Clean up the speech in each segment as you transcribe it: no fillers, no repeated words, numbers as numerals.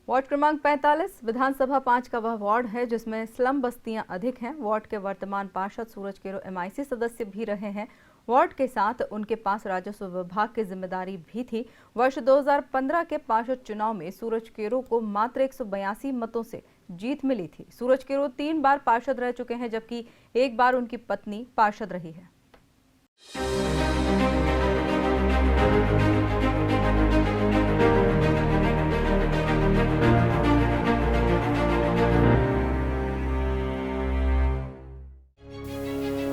Ward क्रमांक 45 विधानसभा 5 का वह वार्ड है जिसमें स्लम बस्तियां अधिक हैं। वार्ड के वर्तमान पार्षद सूरज केरो एमआईसी सदस्य भी रहे हैं। वार्ड के साथ उनके पास राजस्व विभाग की जिम्मेदारी भी थी। वर्ष 2015 के पार्षद चुनाव में सूरज केरो को मात्र 182 मतों से जीत मिली थी। सूरज केरो 3 बार पार्षद रह चुके हैं, जबकि एक बार उनकी पत्नी पार्षद रही है।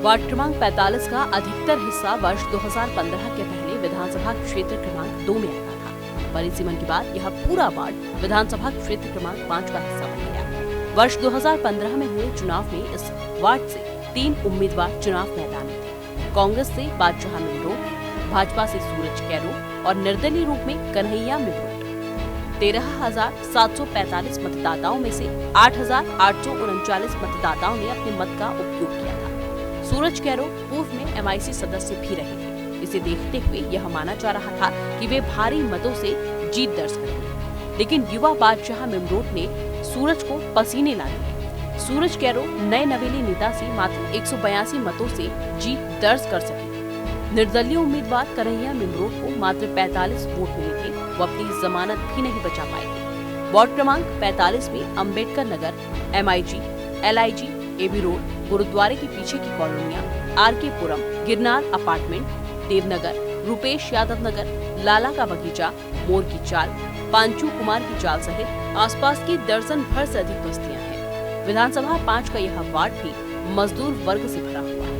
वार्ड क्रमांक 45 का अधिकतर हिस्सा वर्ष 2015 के पहले विधानसभा क्षेत्र क्रमांक 2 में आता था। परिसीमन के बाद यह पूरा वार्ड विधानसभा क्षेत्र क्रमांक 5 का हिस्सा बन गया। वर्ष 2015 में हुए चुनाव में इस वार्ड से 3 उम्मीदवार चुनाव मैदान में थे। कांग्रेस से बादशाह मिमरोट, भाजपा से सूरज केरो और निर्दलीय रूप में कन्हैया मिमरोट। 13,745 मतदाताओं में से 8,839 मतदाताओं ने अपने मत का उपयोग किया था। सूरज केरो पूर्व में एमआईसी सदस्य भी रहे थे। इसे देखते हुए यह माना जा रहा था कि वे भारी मतों से जीत दर्ज करेंगे, लेकिन युवा बादशाह मिमरोट ने सूरज को पसीने ला दिए। सूरज केरो नए नवेले नेता से मात्र 182 मतों से जीत दर्ज कर सके। निर्दलीय उम्मीदवार कन्हैया मिमरोट को मात्र 45 वोट मिले थे। वो अपनी जमानत भी नहीं बचा पाए थे। वार्ड क्रमांक 45 में Ambedkar Nagar, MIG, LIG, AB road, गुरुद्वारे के पीछे की कॉलोनियां, आरके पुरम, गिरनार अपार्टमेंट, देवनगर, रूपेश यादव नगर, लाला का बगीचा, मोर की चाल, पांचू कुमार की चाल सहित आसपास की दर्जन भर से अधिक बस्तियां हैं। विधानसभा 5 का यह वार्ड भी मजदूर वर्ग से भरा हुआ है।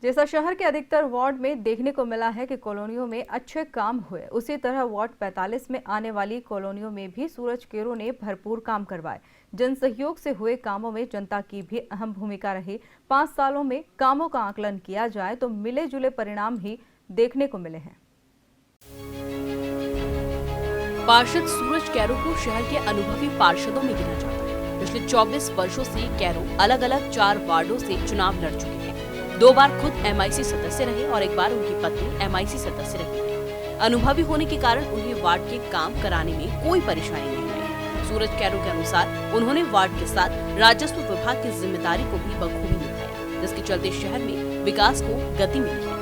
जैसा शहर के अधिकतर वार्ड में देखने को मिला है कि कॉलोनियों में अच्छे काम हुए, उसी तरह वार्ड 45 में आने वाली कॉलोनियों में भी सूरज केरो ने भरपूर काम करवाए। जन सहयोग से हुए कामों में जनता की भी अहम भूमिका रही। 5 सालों में कामों का आकलन किया जाए तो मिले जुले परिणाम ही देखने को मिले हैं। पार्षद सूरज केरो को शहर के अनुभवी पार्षदों में गिना जाता है। पिछले 24 वर्षों से केरो अलग अलग 4 वार्डों से चुनाव लड़ चुके हैं। 2 बार खुद एमआईसी सदस्य रहे और एक बार उनकी पत्नी एमआईसी सदस्य रही है। अनुभवी होने के कारण उन्हें वार्ड के काम कराने में कोई परेशानी नहीं आई। सूरज केरो के अनुसार उन्होंने वार्ड के साथ राजस्व विभाग की जिम्मेदारी को भी बखूबी निभाया, जिसके चलते शहर में विकास को गति मिली है।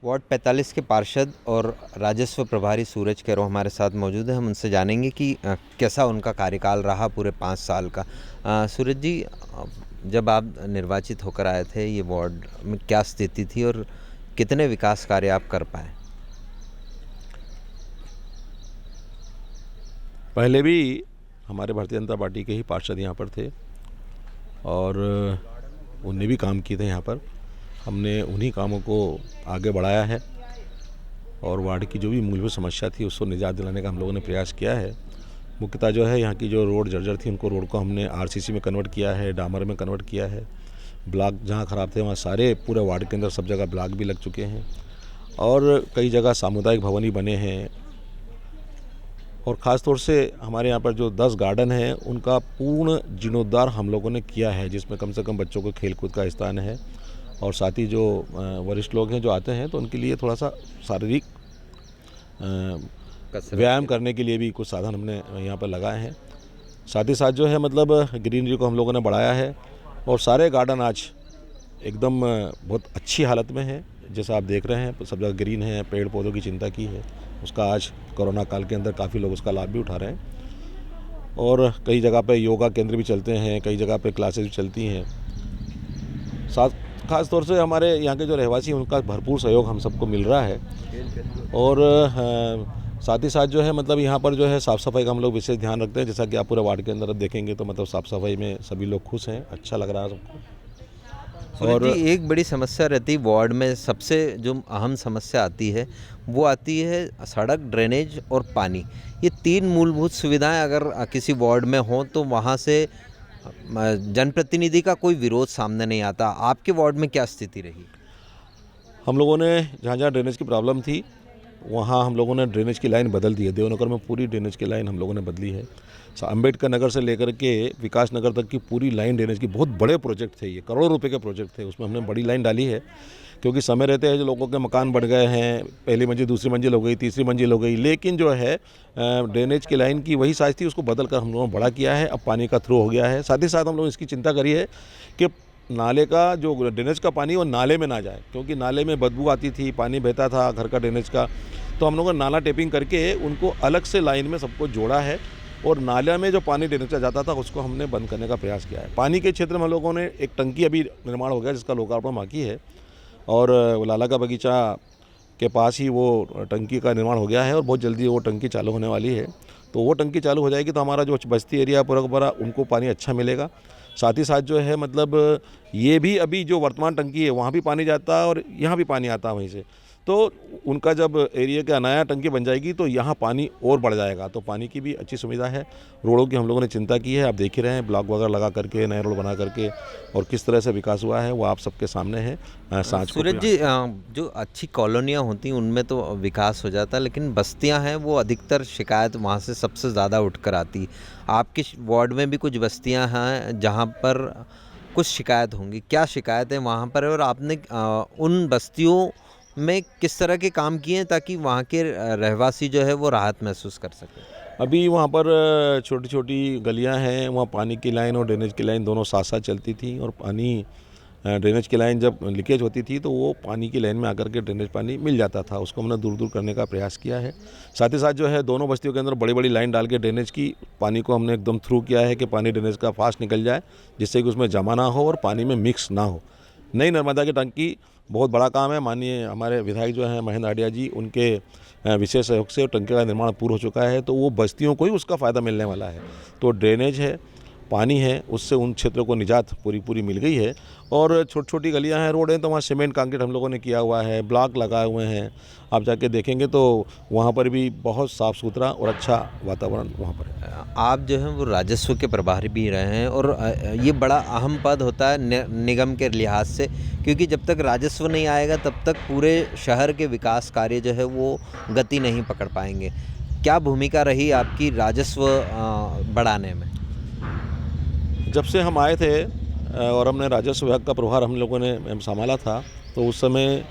वार्ड 45 के पार्षद और राजस्व प्रभारी सूरज केरो हमारे साथ मौजूद है। हम उनसे जानेंगे कि कैसा उनका कार्यकाल रहा पूरे 5 साल का। सूरज जी, जब आप निर्वाचित होकर आए थे, ये वार्ड में क्या स्थिति थी और कितने विकास कार्य आप कर पाए? पहले भी हमारे भारतीय जनता पार्टी के ही पार्षद यहाँ पर थे और उनने भी काम किए थे यहाँ पर। हमने उन्हीं कामों को आगे बढ़ाया है और वार्ड की जो भी मूलभूत समस्या थी उसको निजात दिलाने का हम लोगों ने प्रयास किया है। मुख्यतः जो है यहाँ की जो रोड जर्जर थी, उनको रोड को हमने आरसीसी में कन्वर्ट किया है, डामर में कन्वर्ट किया है। ब्लॉक जहाँ ख़राब थे वहाँ सारे पूरे वार्ड के अंदर सब जगह ब्लॉक भी लग चुके हैं और कई जगह सामुदायिक भवन ही बने हैं। और ख़ास तौर से हमारे यहाँ पर जो 10 गार्डन हैं उनका पूर्ण जीर्णोद्धार हम लोगों ने किया है, जिसमें कम से कम बच्चों को खेलकूद का स्थान है और साथ ही जो वरिष्ठ लोग हैं जो आते हैं तो उनके लिए थोड़ा सा शारीरिक व्यायाम करने के लिए भी कुछ साधन हमने यहाँ पर लगाए हैं। साथ ही साथ जो है मतलब ग्रीनरी को हम लोगों ने बढ़ाया है और सारे गार्डन आज एकदम बहुत अच्छी हालत में है। जैसा आप देख रहे हैं सब जगह ग्रीन है, पेड़ पौधों की चिंता की है। उसका आज कोरोना काल के अंदर काफ़ी लोग उसका लाभ भी उठा रहे हैं और कई जगह पे योगा केंद्र भी चलते हैं, कई जगह पे क्लासेस भी चलती हैं। खास तौर से हमारे यहाँ के जो रहवासी उनका भरपूर सहयोग हम सबको मिल रहा है और साथ ही साथ जो है मतलब यहाँ पर जो है साफ़ सफाई का हम लोग विशेष ध्यान रखते हैं। जैसा कि आप पूरे वार्ड के अंदर अब देखेंगे तो मतलब साफ़ सफाई में सभी लोग खुश हैं, अच्छा लग रहा है सबको। और एक बड़ी समस्या रहती है वार्ड में, सबसे जो अहम समस्या आती है वो आती है सड़क, ड्रेनेज और पानी। ये 3 मूलभूत सुविधाएं अगर किसी वार्ड में हों तो वहाँ से जनप्रतिनिधि का कोई विरोध सामने नहीं आता। आपके वार्ड में क्या स्थिति रही? हम लोगों ने जहाँ जहाँ ड्रेनेज की प्रॉब्लम थी वहाँ हम लोगों ने ड्रेनेज की लाइन बदल दी है। देवनगर में पूरी ड्रेनेज की लाइन हम लोगों ने बदली है। अम्बेडकर नगर से लेकर के विकास नगर तक की पूरी लाइन ड्रेनेज की बहुत बड़े प्रोजेक्ट थे, ये करोड़ों रुपए के प्रोजेक्ट थे, उसमें हमने बड़ी लाइन डाली है। क्योंकि समय रहते हैं जो लोगों के मकान बढ़ गए हैं, पहली मंजिल दूसरी मंजिल हो गई, तीसरी मंजिल हो गई, लेकिन जो है ड्रेनेज की लाइन की वही साइज़ थी, उसको बदल कर हम लोगों ने बड़ा किया है, अब पानी का थ्रो हो गया है। साथ ही साथ हम लोग इसकी चिंता करी है कि नाले का जो ड्रेनेज का पानी वो नाले में ना जाए, क्योंकि नाले में बदबू आती थी, पानी बहता था घर का ड्रेनेज का। तो हम लोगों ने नाला टेपिंग करके उनको अलग से लाइन में सबको जोड़ा है और नाले में जो पानी ड्रेनेज का जाता था उसको हमने बंद करने का प्रयास किया है। पानी के क्षेत्र में हम लोगों ने एक टंकी अभी निर्माण हो गया जिसका लोकार्पण बाकी है, और लाला का बगीचा के पास ही वो टंकी का निर्माण हो गया है और बहुत जल्दी वो टंकी चालू होने वाली है। तो वो टंकी चालू हो जाएगी तो हमारा जो बस्ती एरिया पूरा का पूरा उनको पानी अच्छा मिलेगा। साथ ही साथ जो है मतलब ये भी अभी जो वर्तमान टंकी है वहाँ भी पानी जाता है और यहाँ भी पानी आता है वहीं से। तो उनका जब एरिया का नया टंकी बन जाएगी तो यहाँ पानी और बढ़ जाएगा, तो पानी की भी अच्छी सुविधा है। रोडों की हम लोगों ने चिंता की है, आप देख ही रहे हैं, ब्लॉक वगैरह लगा करके नए रोड बना करके, और किस तरह से विकास हुआ है वो आप सबके सामने है। सांझ को सूरज जी, जो अच्छी कॉलोनियाँ होती हैं उनमें तो विकास हो जाता है, लेकिन बस्तियां हैं वो अधिकतर शिकायत वहाँ से सबसे ज़्यादा उठकर आती। आपके वार्ड में भी कुछ बस्तियां हैं जहाँ पर कुछ शिकायत होंगी, क्या शिकायत है वहाँ पर, और आपने उन बस्तियों में किस तरह के काम किए हैं ताकि वहाँ के रहवासी जो है वो राहत महसूस कर सकें? अभी वहाँ पर छोटी छोटी गलियाँ हैं, वहाँ पानी की लाइन और ड्रेनेज की लाइन दोनों साथ साथ चलती थी, और पानी ड्रेनेज की लाइन जब लीकेज होती थी तो वो पानी की लाइन में आकर के ड्रेनेज पानी मिल जाता था, उसको हमने दूर दूर करने का प्रयास किया है। साथ ही साथ जो है दोनों बस्तियों के अंदर बड़ी बड़ी लाइन डाल के ड्रेनेज की पानी को हमने एकदम थ्रू किया है कि पानी ड्रेनेज का फास्ट निकल जाए, जिससे कि उसमें जमा ना हो और पानी में मिक्स ना हो। नई नर्मदा की टंकी बहुत बड़ा काम है, माननीय हमारे विधायक जो हैं महेंद्र आडिया जी, उनके विशेष सहयोग से टंकी का निर्माण पूर्ण हो चुका है, तो वो बस्तियों को ही उसका फ़ायदा मिलने वाला है। तो ड्रेनेज है, पानी है, उससे उन क्षेत्रों को निजात पूरी मिल गई है। और छोटी छोटी गलियां हैं, रोड हैं, तो वहाँ सीमेंट कंक्रीट हम लोगों ने किया हुआ है, ब्लॉक लगाए हुए हैं, आप जाके देखेंगे तो वहाँ पर भी बहुत साफ़ सुथरा और अच्छा वातावरण वहाँ पर है। आप जो हैं वो राजस्व के प्रभारी भी रहे हैं, और ये बड़ा अहम पद होता है निगम के लिहाज से, क्योंकि जब तक राजस्व नहीं आएगा तब तक पूरे शहर के विकास कार्य जो है वो गति नहीं पकड़ पाएंगे। क्या भूमिका रही आपकी राजस्व बढ़ाने में? जब से हम आए थे और हमने राजस्व विभाग का प्रभार हम लोगों ने संभाला था, तो उस समय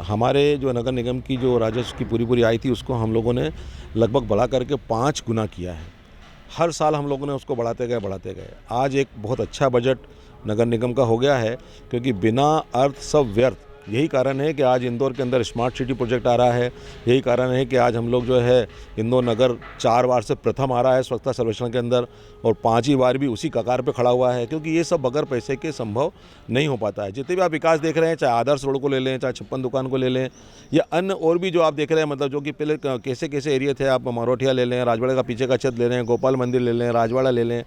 हमारे जो नगर निगम की जो राजस्व की पूरी आय थी उसको हम लोगों ने लगभग बढ़ा करके 5 गुना किया है। हर साल हम लोगों ने उसको बढ़ाते गए। आज एक बहुत अच्छा बजट नगर निगम का हो गया है, क्योंकि बिना अर्थ सब व्यर्थ, यही कारण है कि आज इंदौर के अंदर स्मार्ट सिटी प्रोजेक्ट आ रहा है। यही कारण है कि आज हम लोग जो है इंदौर नगर 4 बार से प्रथम आ रहा है स्वच्छता सर्वेक्षण के अंदर, और 5वीं बार भी उसी कगार पे खड़ा हुआ है, क्योंकि ये सब बगैर पैसे के संभव नहीं हो पाता है। जितने भी आप विकास देख रहे हैं, चाहे आदर्श रोड को ले लें, चाहे 56 दुकान को ले लें, या अन्य और भी जो आप देख रहे हैं, मतलब जो कि पहले कैसे एरिया थे, आप मरोठिया ले लें, राजवाड़ा का पीछे का छत ले लें, गोपाल मंदिर ले लें, राजवाड़ा ले लें,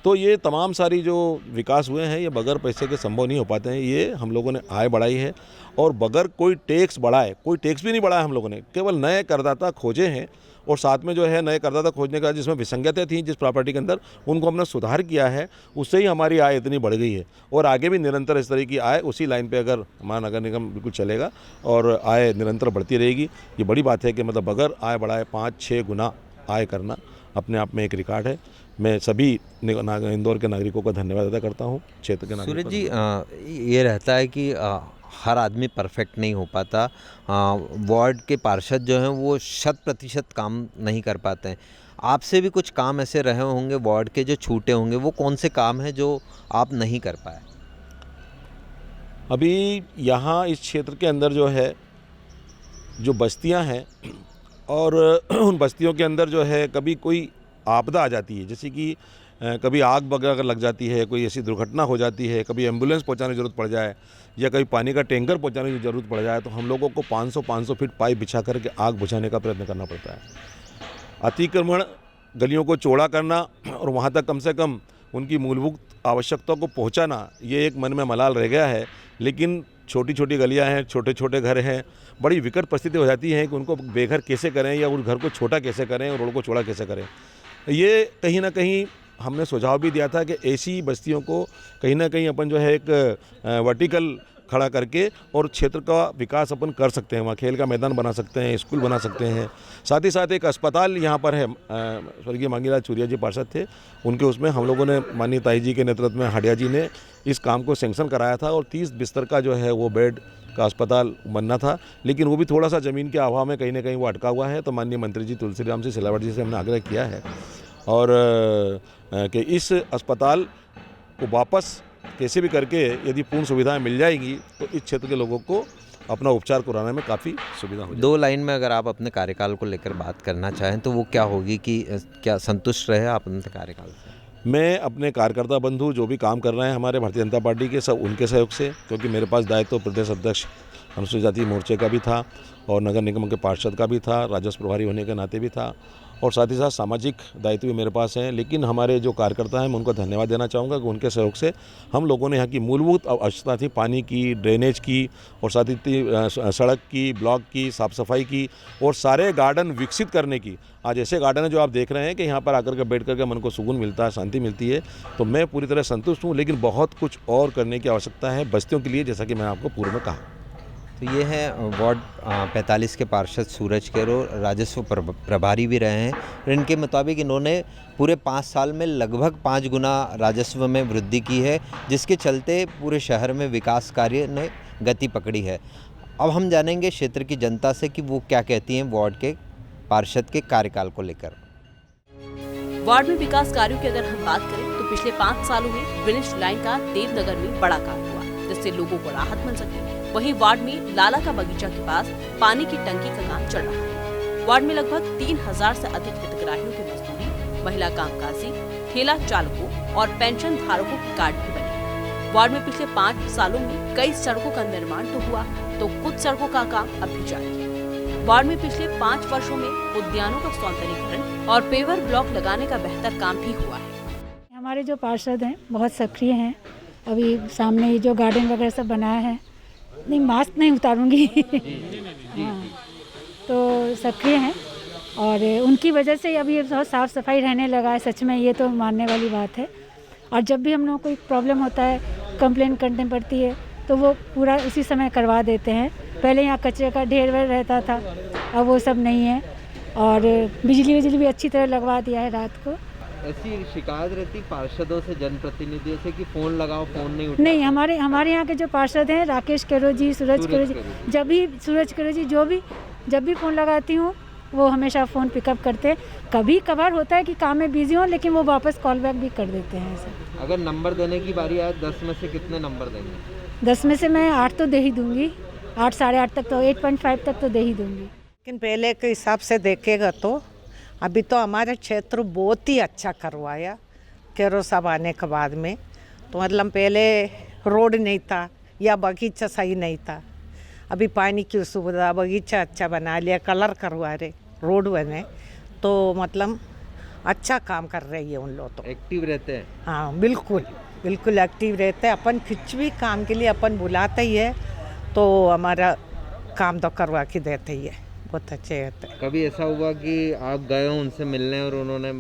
तो ये तमाम सारी जो विकास हुए हैं ये बगैर पैसे के संभव नहीं हो पाते हैं। ये हम लोगों ने आय बढ़ाई है, और बगैर कोई टैक्स बढ़ाए, कोई टैक्स भी नहीं बढ़ाया हम लोगों ने, केवल नए करदाता खोजे हैं, और साथ में जो है नए करदाता खोजने का जिसमें विसंगतें थी जिस प्रॉपर्टी के अंदर, उनको हमने सुधार किया है, उससे ही हमारी आय इतनी बढ़ गई है। और आगे भी निरंतर इस तरह की आय उसी लाइन पे अगर हमारा नगर निगम बिल्कुल चलेगा और आय निरंतर बढ़ती रहेगी। ये बड़ी बात है कि मतलब बगैर आय बढ़ाए 5-6 गुना आय करना अपने आप में एक रिकॉर्ड है। मैं सभी इंदौर के नागरिकों का धन्यवाद अदा करता हूँ, क्षेत्र के नागरिकों। सूरज जी, ये रहता है कि हर आदमी परफेक्ट नहीं हो पाता, वार्ड के पार्षद जो हैं वो 100% काम नहीं कर पाते हैं। आपसे भी कुछ काम ऐसे रहे होंगे वार्ड के जो छूटे होंगे, वो कौन से काम हैं जो आप नहीं कर पाए? अभी यहाँ इस क्षेत्र के अंदर जो है जो बस्तियाँ हैं, और उन बस्तियों के अंदर जो है कभी कोई आपदा आ जाती है, जैसे कि कभी आग वगैरह लग जाती है, कोई ऐसी दुर्घटना हो जाती है, कभी एम्बुलेंस पहुंचाने की ज़रूरत पड़ जाए, या कभी पानी का टैंकर पहुंचाने की ज़रूरत पड़ जाए, तो हम लोगों को 500 फीट पाइप बिछा करके आग बुझाने का प्रयत्न करना पड़ता है। अतिक्रमण गलियों को चौड़ा करना और वहाँ तक कम से कम उनकी मूलभूत आवश्यकताओं को पहुँचाना, ये एक मन में मलाल रह गया है। लेकिन छोटी छोटी गलियाँ हैं, छोटे छोटे घर हैं, बड़ी विकट परिस्थिति हो जाती है कि उनको बेघर कैसे करें, या उस घर को छोटा कैसे करें और रोड को चौड़ा कैसे करें। ये कहीं ना कहीं हमने सुझाव भी दिया था कि ऐसी बस्तियों को कहीं ना कहीं अपन जो है एक वर्टिकल खड़ा करके और क्षेत्र का विकास अपन कर सकते हैं। वहाँ खेल का मैदान बना सकते हैं, स्कूल बना सकते हैं। साथ ही साथ एक अस्पताल यहाँ पर है, स्वर्गीय मांगीलाल चूरिया जी पार्षद थे, उनके उसमें हम लोगों ने माननीय ताई जी के नेतृत्व में हाडिया जी ने इस काम को सैंक्शन कराया था और 30 बिस्तर का जो है वो बेड का अस्पताल बनना था, लेकिन वो भी थोड़ा सा ज़मीन के अभाव में कहीं ना कहीं वो अटका हुआ है। तो माननीय मंत्री जी तुलसीराम सिंह सिलावट जी से हमने आग्रह किया है और कि इस अस्पताल को वापस कैसे भी करके यदि पूर्ण सुविधाएं मिल जाएंगी तो इस क्षेत्र के लोगों को अपना उपचार कराने में काफ़ी सुविधा हो जाएगी। 2 लाइन में अगर आप अपने कार्यकाल को लेकर बात करना चाहें तो वो क्या होगी कि क्या संतुष्ट रहे आप अपने कार्यकाल से? मैं अपने कार्यकर्ता बंधु जो भी काम कर रहे हैं हमारे भारतीय जनता पार्टी के, सब उनके सहयोग से, क्योंकि मेरे पास दायित्व प्रदेश अध्यक्ष अनुसूचित जाति मोर्चे का भी था और नगर निगम के पार्षद का भी था, राजस्व प्रभारी होने के नाते भी था और साथ ही साथ सामाजिक दायित्व भी मेरे पास हैं। लेकिन हमारे जो कार्यकर्ता हैं मैं उनको धन्यवाद देना चाहूँगा कि उनके सहयोग से हम लोगों ने यहाँ की मूलभूत आवश्यकता थी, पानी की, ड्रेनेज की और साथ ही सड़क की, ब्लॉक की, साफ़ सफाई की और सारे गार्डन विकसित करने की। आज ऐसे गार्डन है जो आप देख रहे हैं कि यहाँ पर आकर के बैठ करके मन को सुकून मिलता है, शांति मिलती है। तो मैं पूरी तरह संतुष्ट हूँ, लेकिन बहुत कुछ और करने की आवश्यकता है बस्तियों के लिए, जैसा कि मैं आपको पूर्व में कहा। तो ये है वार्ड 45 के पार्षद सूरज केरो, राजस्व प्रभारी भी रहे हैं और इनके मुताबिक इन्होंने पूरे 5 साल में लगभग 5 गुना राजस्व में वृद्धि की है, जिसके चलते पूरे शहर में विकास कार्य ने गति पकड़ी है। अब हम जानेंगे क्षेत्र की जनता से कि वो क्या कहती हैं वार्ड के पार्षद के कार्यकाल को लेकर। वार्ड में विकास कार्यों की अगर हम बात करें तो पिछले 5 सालों में ग्रीनिश लाइन का देवनगर में बड़ा काम हुआ, जिससे लोगों को राहत मिल सकी। वहीं वार्ड में लाला का बगीचा के पास पानी की टंकी का काम चल रहा है। वार्ड में लगभग 3000 से अधिक हितग्राहियों की मजदूरी, महिला कामकाजी, ठेला चालकों और पेंशन धारकों के कार्ड भी बने। वार्ड में पिछले 5 सालों में कई सड़कों का निर्माण तो हुआ, तो कुछ सड़कों का काम अब भी जारी है। वार्ड में पिछले 5 वर्षों में उद्यानों का सौंदर्यीकरण और पेवर ब्लॉक लगाने का बेहतर काम भी हुआ है। हमारे जो पार्षद हैं बहुत सक्रिय हैं। अभी सामने ये जो गार्डन वगैरह सब बनाया है, नहीं मास्क नहीं उतारूंगी हाँ, तो सक्रिय हैं और उनकी वजह से अभी बहुत साफ़ सफाई रहने लगा है। सच में ये तो मानने वाली बात है। और जब भी हम लोग कोई प्रॉब्लम होता है, कंप्लेंट करनी पड़ती है, तो वो पूरा उसी समय करवा देते हैं। पहले यहाँ कचरे का ढेर वेर रहता था, अब वो सब नहीं है और बिजली भी अच्छी तरह लगवा दिया है रात को। ऐसी शिकायत रहती पार्षदों से, जनप्रतिनिधियों से कि फ़ोन लगाओ, फ़ोन नहीं उठाते? नहीं, हमारे यहाँ के जो पार्षद हैं राकेश केरो जी, सूरज केरो जी, जब भी फ़ोन लगाती हूँ वो हमेशा फ़ोन पिकअप करते हैं। कभी कभार होता है कि काम में बिजी हो, लेकिन वो वापस कॉल बैक भी कर देते हैं ऐसा। अगर नंबर देने की बारी आए 10 में से कितने नंबर देंगे? 10 में से मैं 8 तो दे ही दूँगी, 8 साढ़े 8 तक तो 8.5 तक तो दे ही दूँगी। लेकिन पहले के हिसाब से देखेगा तो अभी तो हमारा क्षेत्र बहुत ही अच्छा करवाया केरो साहब आने के बाद में। तो मतलब पहले रोड नहीं था या बगीचा सही नहीं था, अभी पानी की सुविधा, बगीचा अच्छा बना लिया, कलर करवा रहे, रोड बने, तो मतलब अच्छा काम कर रही है उन लोग। तो एक्टिव रहते हैं? हाँ बिल्कुल एक्टिव रहते हैं। अपन कुछ भी काम के लिए अपन बुलाते ही है तो हमारा काम तो करवा के देते ही है, बहुत अच्छे रहते हैं। कभी ऐसा हुआ कि आप गए हो उनसे मिलने और उन्होंने?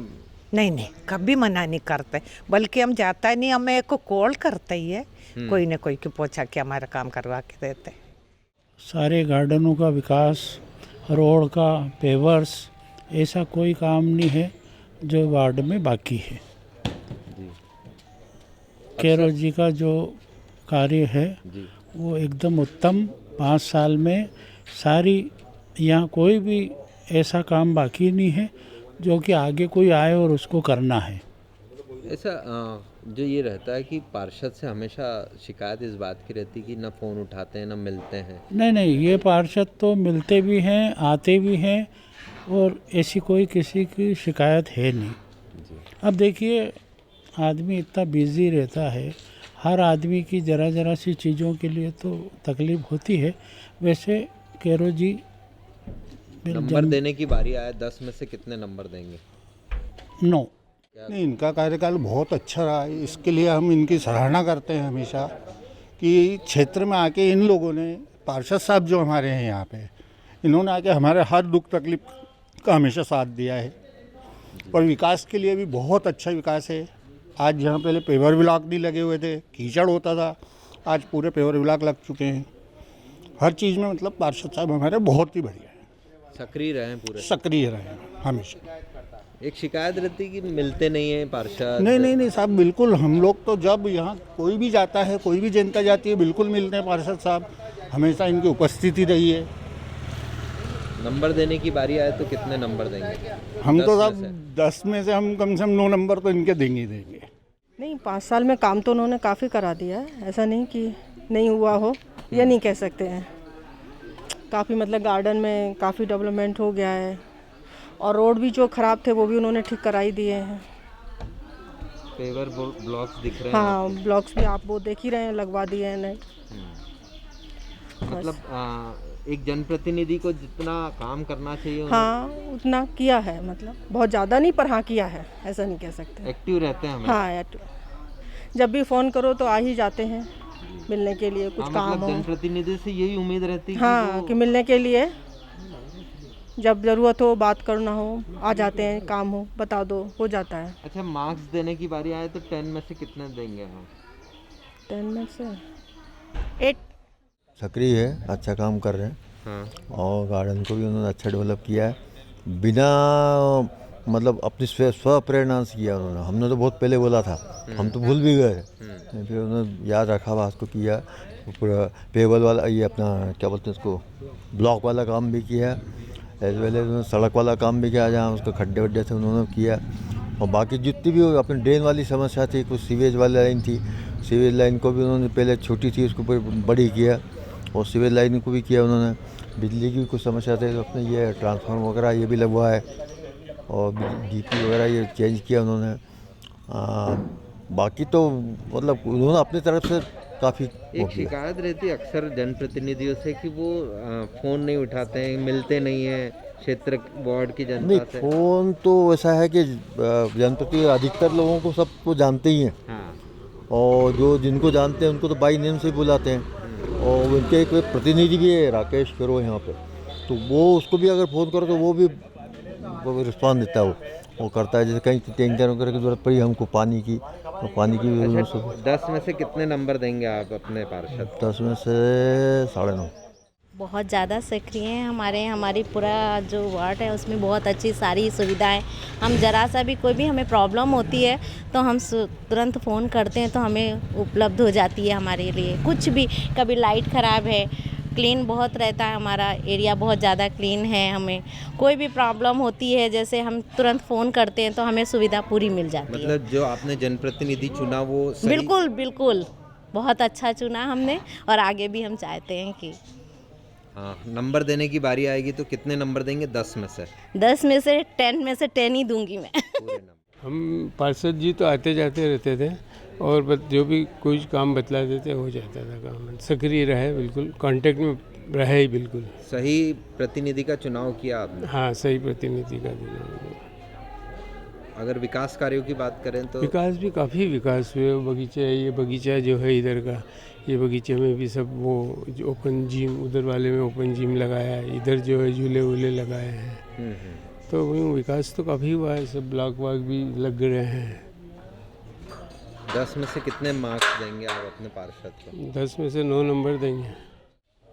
नहीं, कभी मना नहीं करते, बल्कि हम जाता ही नहीं, हमें को कॉल करते ही है, कोई न कोई की पूछा कि हमारा काम करवा के देते। सारे गार्डनों का विकास, रोड का, पेवर्स, ऐसा कोई काम नहीं है जो वार्ड में बाकी है। केरो जी का जो कार्य है वो एकदम उत्तम। 5 साल में सारी, यहाँ कोई भी ऐसा काम बाकी नहीं है जो कि आगे कोई आए और उसको करना है। ऐसा जो ये रहता है कि पार्षद से हमेशा शिकायत इस बात की रहती कि ना फ़ोन उठाते हैं ना मिलते हैं। नहीं, ये पार्षद तो मिलते भी हैं, आते भी हैं और ऐसी कोई किसी की शिकायत है नहीं। अब देखिए, आदमी इतना बिजी रहता है, हर आदमी की ज़रा सी चीज़ों के लिए तो तकलीफ होती है। वैसे केरो जी नंबर देने की बारी आए 10 में से कितने नंबर देंगे? 9। नहीं, इनका कार्यकाल बहुत अच्छा रहा है, इसके लिए हम इनकी सराहना करते हैं हमेशा कि क्षेत्र में आके इन लोगों ने, पार्षद साहब जो हमारे हैं यहाँ पे, इन्होंने आके हमारे हर दुख तकलीफ का हमेशा साथ दिया है और विकास के लिए भी बहुत अच्छा विकास है। आज जहाँ पहले पेवर ब्लॉक नहीं लगे हुए थे, कीचड़ होता था, आज पूरे पेवर ब्लॉक लग चुके हैं। हर चीज़ में मतलब पार्षद साहब हमारे बहुत ही बढ़िया है, सक्रिय रहे हैं पूरे। सक्रिय रहे हैं हमेशा। एक शिकायत रहती कि मिलते नहीं है पार्षद। नहीं साहब, बिल्कुल हम लोग तो जब यहाँ कोई भी जाता है, कोई भी जनता जाती है, बिल्कुल मिलते हैं पार्षद साहब, हमेशा इनकी उपस्थिति रही है। नंबर देने की बारी आए तो कितने नंबर देंगे? हम तो साहब 10 में से हम कम से कम 9 नंबर तो इनके देंगे। नहीं, 5 साल में काम तो उन्होंने काफ़ी करा दिया है, ऐसा नहीं कि नहीं हुआ हो, ये नहीं कह सकते हैं। काफ़ी मतलब गार्डन में काफ़ी डेवलपमेंट हो गया है और रोड भी जो ख़राब थे वो भी उन्होंने ठीक कराई दिए हैं। पेवर ब्लॉक्स दिख रहे हैं। हाँ, ब्लॉक्स भी आप वो देख ही रहे हैं, लगवा दिए हैं नए। मतलब एक जनप्रतिनिधि को जितना काम करना चाहिए हाँ उतना किया है, मतलब बहुत ज़्यादा नहीं पर हाँ किया है, ऐसा नहीं कह सकते। एक्टिव रहते हैं। हाँ, जब भी फ़ोन करो तो आ ही जाते हैं मिलने के लिए, कुछ काम मतलब हो। जनप्रतिनिधि से यही उम्मीद रहती है हाँ कि मिलने के लिए जब ज़रूरत हो, बात करना हो, आ जाते हैं, काम हो बता दो, हो जाता है। अच्छा, मार्क्स देने की बारी आए तो 10 में से कितने देंगे हम? 10 में से 8। सक्रिय है, अच्छा काम कर रहे हैं। हाँ। और गार्डन को भी उन्होंने अच्छा डेवलप किया है, बिना मतलब अपनी स्व प्रेरणा से किया उन्होंने। हमने तो बहुत पहले बोला था, हम तो भूल भी गए, फिर उन्होंने याद रखा, बात को किया। पूरा पेबल वाला, ये अपना क्या बोलते हैं उसको, ब्लॉक वाला काम भी किया, एज वेल एज सड़क वाला काम भी किया, जहाँ उसके खड्डे वड्डे थे उन्होंने किया। और बाकी जितनी भी अपनी ड्रेन वाली समस्या थी, कुछ सीवेज वाली लाइन थी, सीवेज लाइन को भी उन्होंने पहले छोटी थी उसको बड़ी किया, और सीवेज लाइन को भी किया उन्होंने। बिजली की कुछ समस्या थी तो अपने ये ट्रांसफार्मर वगैरह ये भी लगवा है, और डीपी वगैरह ये चेंज किया उन्होंने। बाकी तो मतलब उन्होंने अपनी तरफ से काफ़ी। एक शिकायत रहती है अक्सर जनप्रतिनिधियों से कि वो फ़ोन नहीं उठाते हैं, मिलते नहीं हैं क्षेत्र वार्ड की जनता से। फ़ोन तो ऐसा है कि जनप्रति अधिकतर लोगों को सबको जानते ही हैं। हाँ। और जो जिनको जानते हैं उनको तो बाई नेम से ही बुलाते हैं। और उनके एक प्रतिनिधि भी है राकेश केरो यहाँ पे, तो वो उसको भी अगर फ़ोन करो तो वो भी रिस्पॉन्स देता है। वो करता है, जैसे कहीं टैंकर वगैरह की ज़रूरत पड़ी हमको पानी की, तो पानी की भी। अच्छा, 10 में से कितने नंबर देंगे आप अपने पार्षद? 10 में से 9.5। बहुत ज़्यादा सक्रिय हैं हमारी पूरा जो वार्ड है उसमें बहुत अच्छी सारी सुविधाएं। हम ज़रा सा भी कोई भी हमें प्रॉब्लम होती है तो हम तुरंत फ़ोन करते हैं तो हमें उपलब्ध हो जाती है हमारे लिए। कुछ भी, कभी लाइट ख़राब है, क्लीन बहुत रहता है, हमारा एरिया बहुत ज़्यादा क्लीन है। हमें कोई भी प्रॉब्लम होती है, जैसे हम तुरंत फ़ोन करते हैं तो हमें सुविधा पूरी मिल जाती है। मतलब जो आपने जनप्रतिनिधि चुना वो सही? बिल्कुल बहुत अच्छा चुना हमने, और आगे भी हम चाहते हैं कि। हाँ, नंबर देने की बारी आएगी तो कितने नंबर देंगे 10 में से? 10 में से 10 में से 10 ही दूंगी मैं। हम पार्षद जी तो आते जाते रहते थे, और जो भी कुछ काम बतला देते हो जाता था काम। सक्रिय रहे, बिल्कुल कांटेक्ट में रहे ही बिल्कुल। सही प्रतिनिधि का चुनाव किया आपने? हाँ, सही प्रतिनिधि का चुनाव। अगर विकास कार्यों की बात करें तो विकास भी काफ़ी विकास हुए। बगीचे, ये बगीचा जो है इधर का, ये बगीचे में भी सब वो जो ओपन जिम, उधर वाले में ओपन जिम लगाया है, इधर जो है झूले वूले लगाए हैं। तो विकास तो काफ़ी हुआ है, सब ब्लॉक वाक भी लग रहे हैं। 10 में से कितने मार्क्स देंगे आप अपने पार्षद को? 10 में से 9 नंबर देंगे।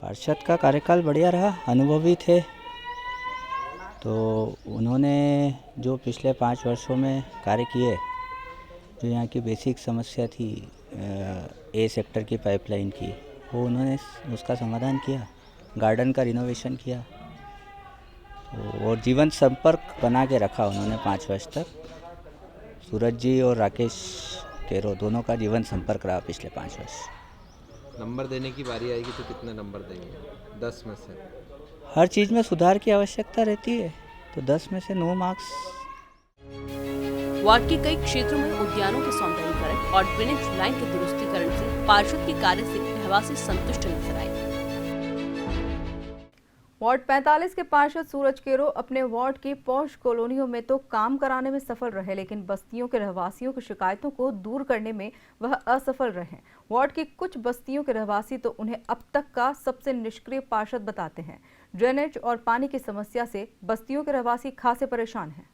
पार्षद का कार्यकाल बढ़िया रहा, अनुभवी थे, तो उन्होंने जो पिछले 5 वर्षों में कार्य किए, जो यहाँ की बेसिक समस्या थी ए सेक्टर की पाइपलाइन की, वो उन्होंने उसका समाधान किया, गार्डन का रिनोवेशन किया, और जीवन संपर्क बना के रखा उन्होंने 5 वर्ष तक। सूरज जी और राकेश केरो दोनों का जीवन संपर्क रहा पिछले 5 वर्ष। नंबर देने की बारी आएगी तो कितने नंबर देंगे 10 में से? हर चीज़ में सुधार की आवश्यकता रहती है, तो 10 में से 9 मार्क्स। वार्ड के कई क्षेत्रों में उद्यानों के सौंदर्यीकरण और ड्रेनेज लाइन के दुरुस्तीकरण से पार्षद के कार्य से रहवासी संतुष्ट नजर आए। वार्ड 45 के पार्षद सूरज केरो अपने वार्ड की पॉश कॉलोनियों में तो काम कराने में सफल रहे, लेकिन बस्तियों के रहवासियों की शिकायतों को दूर करने में वह असफल रहे। वार्ड की कुछ बस्तियों के रहवासी तो उन्हें अब तक का सबसे निष्क्रिय पार्षद बताते हैं। ड्रेनेज और पानी की समस्या से बस्तियों के रहवासी खासे परेशान हैं।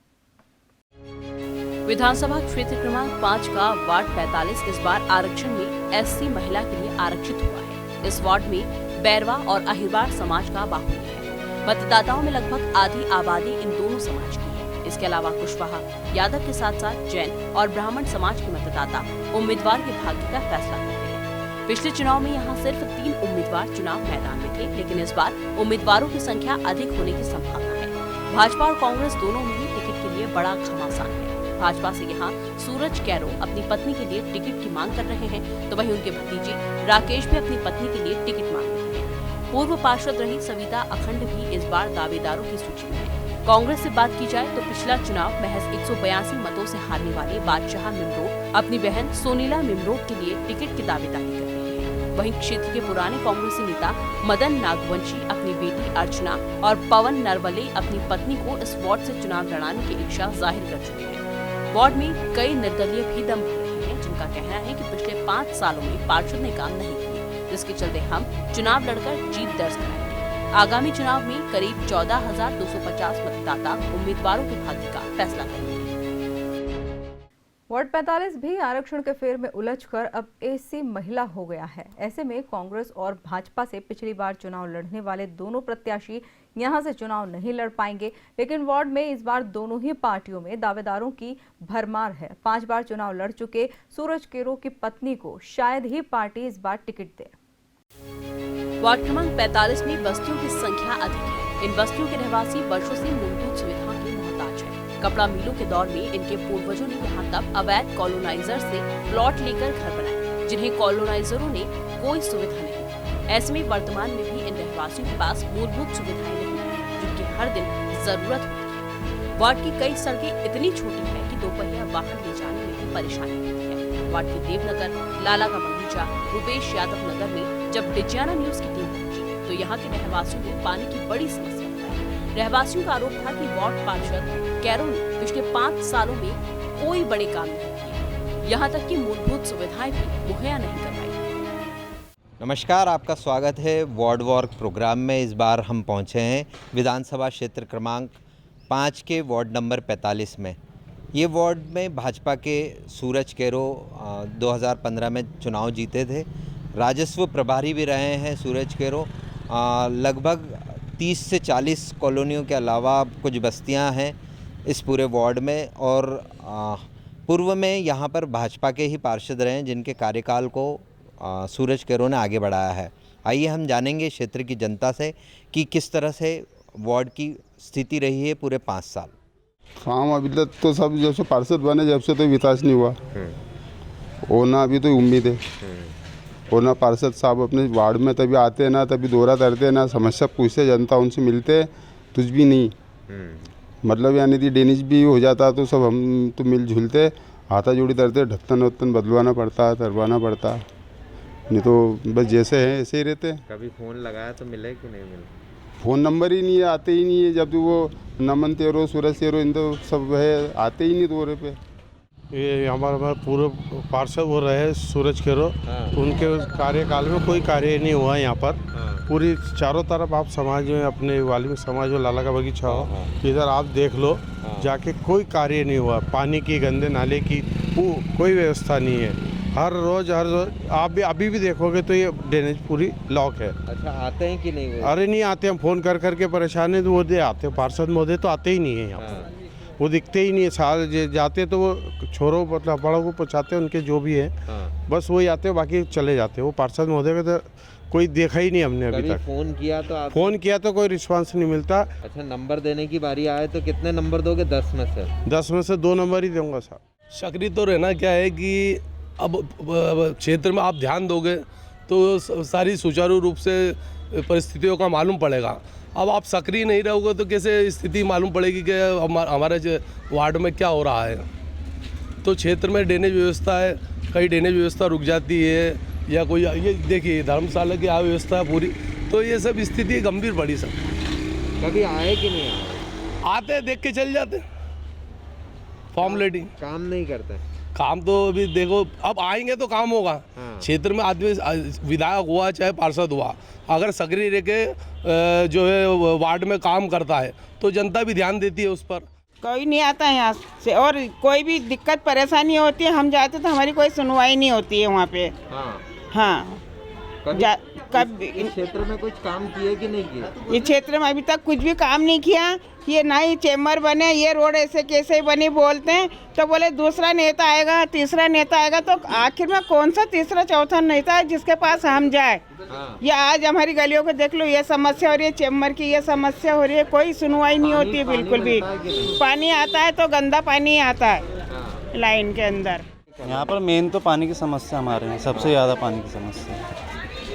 विधानसभा क्षेत्र क्रमांक 5 का वार्ड 45 इस बार आरक्षण में SC महिला के लिए आरक्षित हुआ है। इस वार्ड में बैरवा और अहिरवार समाज का बाहुल्य है। मतदाताओं में लगभग आधी आबादी इन दोनों समाज की है। इसके अलावा कुशवाहा, यादव के साथ साथ जैन और ब्राह्मण समाज के मतदाता उम्मीदवार के भाग्य का फैसला करते हैं। पिछले चुनाव में यहाँ सिर्फ 3 उम्मीदवार चुनाव मैदान में थे, लेकिन इस बार उम्मीदवारों की संख्या अधिक होने की संभावना है। भाजपा और कांग्रेस दोनों में ही टिकट के लिए बड़ा घमासान है। भाजपा से यहाँ सूरज कैरो अपनी पत्नी के लिए टिकट की मांग कर रहे हैं, तो वहीं उनके भतीजे राकेश भी अपनी पत्नी के लिए टिकट मांग रहे हैं। पूर्व पार्षद रही सविता अखंड भी इस बार दावेदारों की सूची में है। कांग्रेस से बात की जाए तो पिछला चुनाव महज 182 मतों से हारने वाले बादशाह मिमरोड अपनी बहन सोनीला मिमरोड के लिए टिकट की दावेदारी कर रहे हैं। वहीं क्षेत्र के पुराने कांग्रेसी नेता मदन नागवंशी अपनी बेटी अर्चना और पवन नरवले अपनी पत्नी को इस वार्ड से चुनाव लड़ाने की इच्छा जाहिर कर चुके हैं। वार्ड में कई निर्दलीय भी दम भर रहे हैं, जिनका कहना है कि पिछले 5 सालों में पार्षद ने काम नहीं किए, जिसके चलते हम चुनाव लड़कर जीत दर्ज कराएंगे। आगामी चुनाव में करीब 14,250 मतदाता उम्मीदवारों के भाग्य का फैसला करेंगे। वार्ड 45 भी आरक्षण के फेर में उलझकर अब SC महिला हो गया है। ऐसे में कांग्रेस और भाजपा से पिछली बार चुनाव लड़ने वाले दोनों प्रत्याशी यहां से चुनाव नहीं लड़ पाएंगे, लेकिन वार्ड में इस बार दोनों ही पार्टियों में दावेदारों की भरमार है। 5 बार चुनाव लड़ चुके सूरज केरो की पत्नी को शायद ही पार्टी इस बार टिकट दे। वार्ड क्रमांक 45 में बस्तियों की संख्या अधिक है। इन बस्तियों के रहवासी वर्षों से मूलभूत सुविधाओं के मोहताज हैं। कपड़ा मिलों के दौर में इनके पूर्वजों ने यहाँ तक अवैध कॉलोनाइजर से प्लॉट लेकर घर बनाए, जिन्हें कॉलोनाइजरों ने कोई सुविधा नहीं दी। ऐसे में वर्तमान में भी इन रहवासियों के पास मूलभूत सुविधाएं नहीं है, जिनकी हर दिन जरूरत होती है। वार्ड की कई सड़कें इतनी छोटी है कि दोपहिया वाहन ले जाने में भी परेशानी होती है। वार्ड के देवनगर, लाला का बगीचा, रुपेश यादव नगर में जब डिजियाना न्यूज की टीम पहुंची तो यहाँ के रहवासियों को पानी की बड़ी समस्या बताई। रहवासियों का आरोप था कि वार्ड पार्षद कैरो ने पिछले 5 सालों में कोई बड़े काम नहीं किए, यहाँ तक कि मूलभूत सुविधाएं भी मुहैया नहीं करवाई। नमस्कार, आपका स्वागत है वार्ड वॉक प्रोग्राम में। इस बार हम पहुँचे हैं विधानसभा क्षेत्र क्रमांक 5 के वार्ड नंबर 45 में। ये वार्ड में भाजपा के सूरज केरो 2015 में चुनाव जीते थे। राजस्व प्रभारी भी रहे हैं सूरज केरो। लगभग 30 से 40 कॉलोनियों के अलावा कुछ बस्तियां हैं इस पूरे वार्ड में, और पूर्व में यहाँ पर भाजपा के ही पार्षद रहे हैं, जिनके कार्यकाल को सूरज केरो ने आगे बढ़ाया है। आइए हम जानेंगे क्षेत्र की जनता से कि किस तरह से वार्ड की स्थिति रही है पूरे 5 साल। काम अभी तक तो सब जब से पार्षद बने जब से तो विकास नहीं हुआ, और ना अभी तो उम्मीद है, और ना पार्षद साहब अपने वार्ड में तभी आते हैं, ना तभी दौरा करते हैं, ना समस्या पूछते जनता उनसे मिलते, कुछ भी नहीं। मतलब यानी कि डेनिज भी हो जाता तो सब हम तो मिलजुलते हाथा जोड़ी करते, ढक्कन वक्कन बदलवाना पड़ता, तरवाना पड़ता, नहीं तो बस जैसे हैं ऐसे ही रहते। कभी फ़ोन लगाया तो मिले कि नहीं मिले? फ़ोन नंबर ही नहीं है, आते ही नहीं है। जब भी वो नमन तेरो, सूरज तेरो, इन तो सब है, आते ही नहीं दौरे पे। ये हमारा पूर्व पार्षद वो रहे सूरज केरो, उनके कार्यकाल में कोई कार्य नहीं हुआ यहाँ पर। पूरी चारों तरफ आप समाज में अपने वाल्मीकि समाज में लाला का बगीचा हो, इधर आप देख लो जाके, कोई कार्य नहीं हुआ। पानी की, गंदे नाले की कोई व्यवस्था नहीं है। हर रोज आप भी अभी भी देखोगे तो ये ड्रेनेज पूरी लॉक है। अच्छा, आते हैं कि नहीं? अरे नहीं आते, हम फ़ोन कर करके परेशान है तो वो दे आते, पार्षद महोदय तो आते ही नहीं है यहाँ पर, वो दिखते ही नहीं है। साल जाते तो वो छोरों मतलब बड़ों को पहुँचाते हैं, उनके जो भी है बस वही आते हैं, बाकी चले जाते हैं। वो पार्षद महोदय का तो कोई देखा ही नहीं हमने अभी तक। फ़ोन किया तो फ़ोन किया तो कोई रिस्पांस नहीं मिलता। अच्छा, नंबर देने की बारी आए तो कितने नंबर दोगे? 10 में से? 10 में से 2 नंबर ही दूंगा साहब। सक्रिय तो रहना क्या है कि अब क्षेत्र में आप ध्यान दोगे तो सारी सुचारू रूप से परिस्थितियों का मालूम पड़ेगा। अब आप सक्रिय नहीं रहोगे तो कैसे स्थिति मालूम पड़ेगी कि हमारे वार्ड में क्या हो रहा है। तो क्षेत्र में ड्रेनेज व्यवस्था है, कई ड्रेनेज व्यवस्था रुक जाती है, या कोई ये देखिए धर्मशाला की अव्यवस्था पूरी, तो ये सब स्थिति गंभीर पड़ी सब। कभी आए कि नहीं आए? आते देख के चल जाते, फॉर्मेलिटी। काम नहीं करते? काम तो अभी देखो, अब आएंगे तो काम होगा। क्षेत्र में आदमी विधायक हुआ चाहे पार्षद हुआ, अगर सक्रिय रह के जो है वार्ड में काम करता है तो जनता भी ध्यान देती है उस पर। कोई नहीं आता है यहाँ से, और कोई भी दिक्कत परेशानी होती है हम जाते तो हमारी कोई सुनवाई नहीं होती है वहाँ पे। हाँ कब इस क्षेत्र में कुछ काम किए कि नहीं किए? इस क्षेत्र में अभी तक कुछ भी काम नहीं किया। ये नई चेम्बर बने, ये रोड ऐसे कैसे बनी बोलते हैं, तो बोले दूसरा नेता आएगा, तीसरा नेता आएगा, तो आखिर में कौन सा तीसरा चौथा नेता है जिसके पास हम जाए? ये आज हमारी गलियों को देख लो, ये समस्या हो रही है, चेम्बर की ये समस्या हो रही है, कोई सुनवाई नहीं होती है बिल्कुल भी। पानी आता है तो गंदा पानी आता है लाइन के अंदर। यहाँ पर मेन तो पानी की समस्या हमारे यहाँ सबसे ज़्यादा पानी की समस्या है,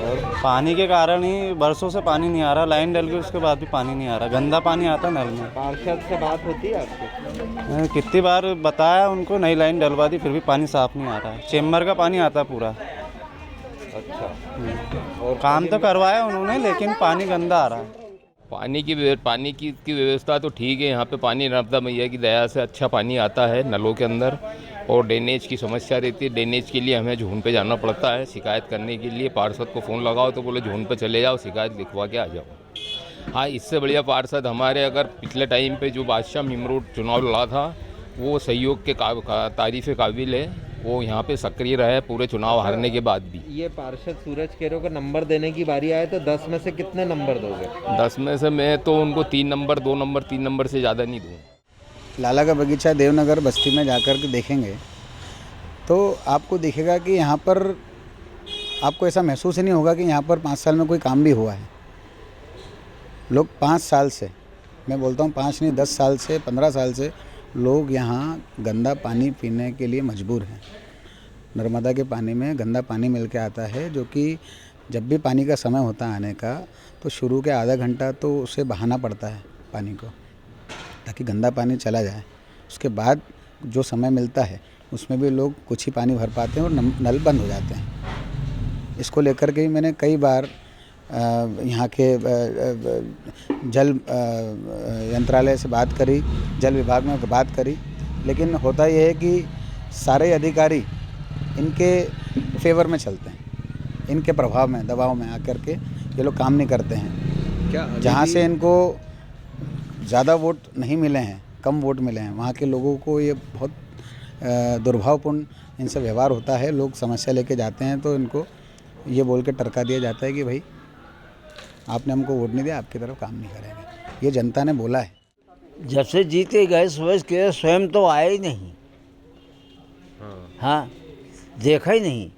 और पानी के कारण ही बरसों से पानी नहीं आ रहा। लाइन डल गई उसके बाद भी पानी नहीं आ रहा, गंदा पानी आता नल में। पार्षद से बात होती है आपको? कितनी बार बताया उनको, नई लाइन डलवा दी, फिर भी पानी साफ नहीं आ रहा है। चेम्बर का पानी आता पूरा। अच्छा। और काम तो करवाया उन्होंने, लेकिन पानी गंदा आ रहा है। पानी की व्यवस्था तो ठीक है यहाँ पे। पानी नर्मदा मैया की दया से अच्छा पानी आता है नलों के अंदर, और ड्रेनेज की समस्या रहती है। ड्रेनेज के लिए हमें झून पे जाना पड़ता है शिकायत करने के लिए। पार्षद को फ़ोन लगाओ तो बोले झून पे चले जाओ, शिकायत लिखवा के आ जाओ। हाँ, इससे बढ़िया पार्षद हमारे अगर पिछले टाइम पे जो बादशाह मिमरोड चुनाव लड़ा था, वो सहयोग के तारीफ़ काबिल है। वो यहाँ पे सक्रिय रहे पूरे चुनाव हारने के बाद भी। ये पार्षद सूरज केरो को नंबर देने की बारी आए तो 10 में से कितने नंबर दोगे? 10 में से मैं तो उनको 3 नंबर, 2 नंबर, 3 नंबर से ज़्यादा नहीं दूँ। लाला का बगीचा देवनगर बस्ती में जाकर के देखेंगे तो आपको दिखेगा कि यहाँ पर आपको ऐसा महसूस ही नहीं होगा कि यहाँ पर 5 साल में कोई काम भी हुआ है। लोग 5 साल से, मैं बोलता हूँ 5 नहीं 10 साल से, 15 साल से लोग यहाँ गंदा पानी पीने के लिए मजबूर हैं। नर्मदा के पानी में गंदा पानी मिल के आता है, जो कि जब भी पानी का समय होता है आने का, तो शुरू के आधा घंटा तो उसे बहाना पड़ता है पानी को, ताकि गंदा पानी चला जाए। उसके बाद जो समय मिलता है उसमें भी लोग कुछ ही पानी भर पाते हैं और नल बंद हो जाते हैं। इसको लेकर के मैंने कई बार यहाँ के जल यंत्रालय से बात करी, जल विभाग में बात करी, लेकिन होता यह है कि सारे अधिकारी इनके फेवर में चलते हैं, इनके प्रभाव में, दबाव में आकर के ये लोग काम नहीं करते हैं। क्या जहाँ से इनको ज़्यादा वोट नहीं मिले हैं, कम वोट मिले हैं, वहाँ के लोगों को ये बहुत दुर्भावपूर्ण इनसे व्यवहार होता है। लोग समस्या लेके जाते हैं तो इनको ये बोल के टरका दिया जाता है कि भाई आपने हमको वोट नहीं दिया, आपकी तरफ काम नहीं करेंगे। ये जनता ने बोला है। जब से जीते गए सूरज के स्वयं तो आए ही नहीं। हाँ, देखा ही नहीं।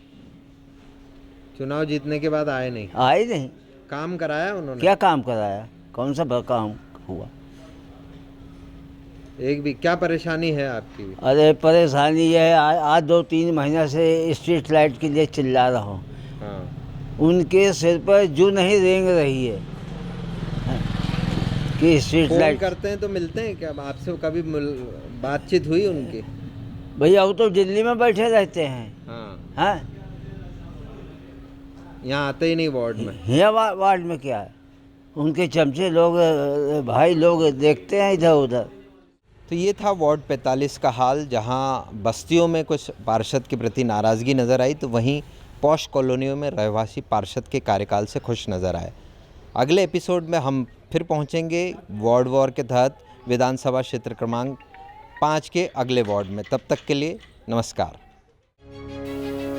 चुनाव जीतने के बाद आए नहीं? आए नहीं। काम कराया उन्होंने? क्या काम कराया? कौन सा काम हुआ? एक भी? क्या परेशानी है आपकी? अरे परेशानी ये है, आज 2-3 महीना से स्ट्रीट लाइट के लिए चिल्ला रहा हूँ। उनके सिर पर जू नहीं रेंग रही है कि स्ट्रीट लाइट करते हैं तो मिलते हैं क्या? आपसे कभी बातचीत हुई उनकी? भैया वो तो दिल्ली में बैठे रहते हैं। हाँ, यहाँ आते ही नहीं वार्ड में? यहाँ वार्ड में क्या है, उनके चमचे लोग, भाई लोग देखते हैं इधर उधर। तो ये था वार्ड 45 का हाल, जहाँ बस्तियों में कुछ पार्षद के प्रति नाराज़गी नज़र आई, तो वहीं पॉश कॉलोनियों में रहवासी पार्षद के कार्यकाल से खुश नज़र आए। अगले एपिसोड में हम फिर पहुंचेंगे वार्ड वॉर के तहत विधानसभा क्षेत्र क्रमांक 5 के अगले वार्ड में। तब तक के लिए नमस्कार।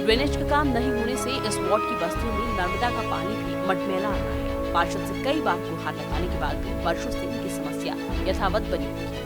ड्रेनेज का काम नहीं होने से इस वार्ड की बस्तियों में नर्मदा का पानी भी मटमैला आ रहा है। पार्षद से कई बार गुहार लगाने के बाद भी वर्षों से इनकी समस्या यथावत बनी हुई है।